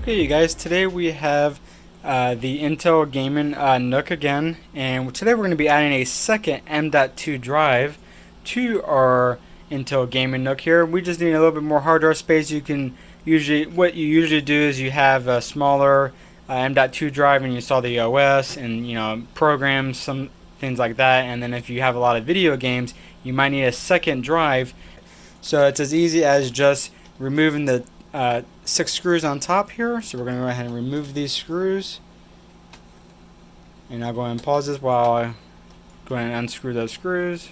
Okay, you guys, today we have the Intel Gaming NUC again, and today we're going to be adding a second M.2 drive to our Intel Gaming NUC here. We just need a little bit more hard drive space. What you usually do is you have a smaller M.2 drive and you install the OS and programs, some things like that, and then if you have a lot of video games, you might need a second drive. So it's as easy as just removing the 6 screws on top here. So we're going to go ahead and remove these screws, and I'll go ahead and pause this while I go ahead and unscrew those screws.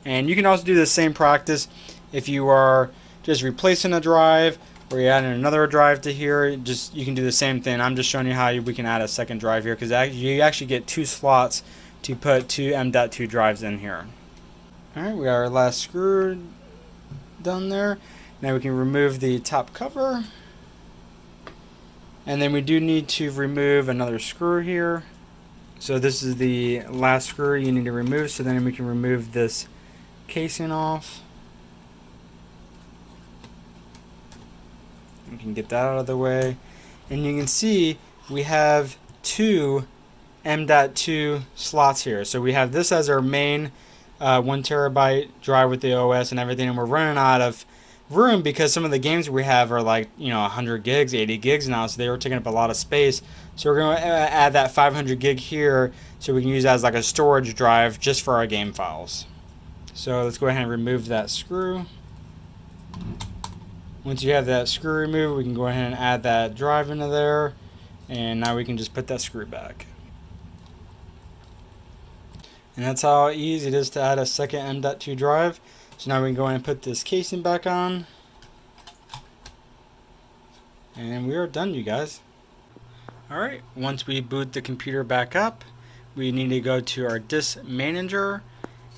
And you can also do the same practice if you are just replacing a drive or you're adding another drive to here. You can do the same thing. I'm just showing you how we can add a second drive here, because you actually get 2 slots to put 2 M.2 drives in here. Alright, we got our last screw done there. Now we can remove the top cover, and then we do need to remove another screw here. So this is the last screw you need to remove, so then we can remove this casing off. We can get that out of the way, and you can see we have 2 M.2 slots here. So we have this as our main 1 terabyte drive with the OS and everything, and we're running out of room because some of the games we have are like 100 gigs, 80 gigs now, so they were taking up a lot of space. So we're going to add that 500 gig here so we can use that as like a storage drive just for our game files. So let's go ahead and remove that screw. Once you have that screw removed, we can go ahead and add that drive into there, and now we can just put that screw back. And that's how easy it is to add a second M.2 drive. So now we can go ahead and put this casing back on. And we are done, you guys. Alright, once we boot the computer back up, we need to go to our disk manager.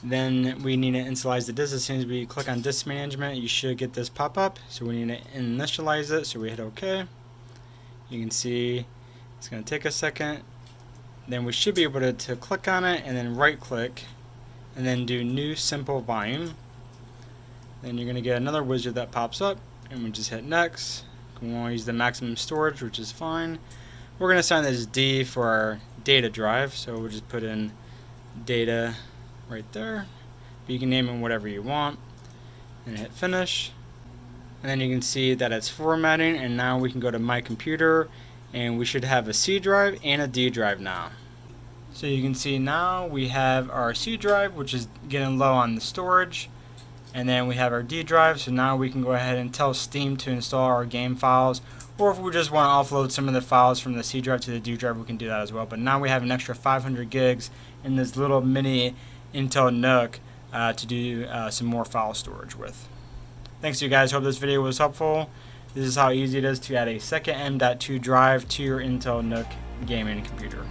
Then we need to initialize the disk. As soon as we click on disk management, you should get this pop up. So we need to initialize it, so we hit OK. You can see it's going to take a second. Then we should be able to click on it and then right click and then do new simple volume. Then you're going to get another wizard that pops up, and we just hit next. We want to use the maximum storage, which is fine. We're going to assign this D for our data drive, so we'll just put in data right there. But you can name it whatever you want, and hit finish. And then you can see that it's formatting, and now we can go to my computer, and we should have a C drive and a D drive now. So you can see now we have our C drive, which is getting low on the storage, and then we have our D drive. So now we can go ahead and tell Steam to install our game files, or if we just want to offload some of the files from the C drive to the D drive, we can do that as well. But now we have an extra 500 gigs in this little mini Intel NUC to do some more file storage with. Thanks you guys, hope this video was helpful. This is how easy it is to add a second M.2 drive to your Intel NUC gaming computer.